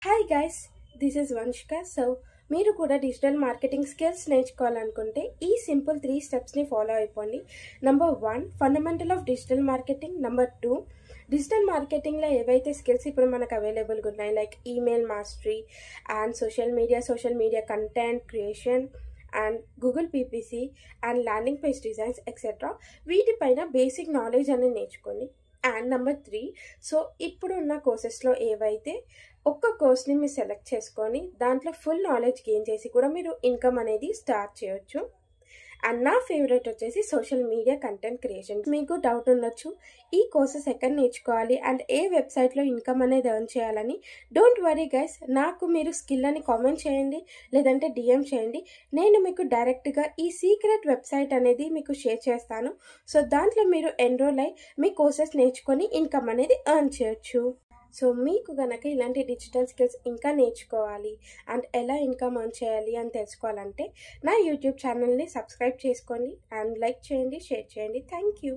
Hi guys, this is Vanshika. So మీరు కూడా digital marketing skills నేర్చుకోవాలనుకుంటే ఈ సింపుల్ 3 స్టెప్స్ని ఫాలో అయిపోండి. Number 1, fundamental of digital marketing. Number 2, digital మార్కెటింగ్లో ఏవైతే స్కిల్స్ ఇప్పుడు మనకు అవైలబుల్గా ఉన్నాయి, like email mastery and social media content creation and Google PPC and landing page designs etcetera, వీటిపైన బేసిక్ నాలెడ్జ్ అనేది నేర్చుకోండి. అండ్ నెంబర్ 3, సో ఇప్పుడు ఉన్న కోర్సెస్లో ఏవైతే ఒక్క కోర్స్ని మీరు సెలెక్ట్ చేసుకొని దాంట్లో ఫుల్ నాలెడ్జ్ గెయిన్ చేసి కూడా మీరు ఇన్కమ్ అనేది స్టార్ట్ చేయొచ్చు. అండ్ నా ఫేవరెట్ వచ్చేసి సోషల్ మీడియా కంటెంట్ క్రియేషన్. మీకు డౌట్ ఉండొచ్చు, ఈ కోర్సెస్ ఎక్కడ నేర్చుకోవాలి అండ్ ఏ వెబ్సైట్లో ఇన్కమ్ అనేది ఎర్న్ చేయాలని. డోంట్ వరీ గైస్, నాకు మీరు స్కిల్ అని కామెంట్ చేయండి, లేదంటే డిఎం చేయండి. నేను మీకు డైరెక్ట్గా ఈ సీక్రెట్ వెబ్సైట్ అనేది మీకు షేర్ చేస్తాను. సో దాంట్లో మీరు ఎన్రోల్ అయ్యి మీ కోర్సెస్ నేర్చుకొని ఇన్కమ్ అనేది ఎర్న్ చేయొచ్చు. సో మీకు కనుక ఇలాంటి డిజిటల్ స్కిల్స్ ఇంకా నేర్చుకోవాలి అండ్ ఎలా ఇన్కమ్ ఎర్న్ చేయాలి అని తెలుసుకోవాలంటే నా యూట్యూబ్ ఛానల్ని సబ్స్క్రైబ్ చేసుకోండి అండ్ లైక్ చేయండి, షేర్ చేయండి. Thank you.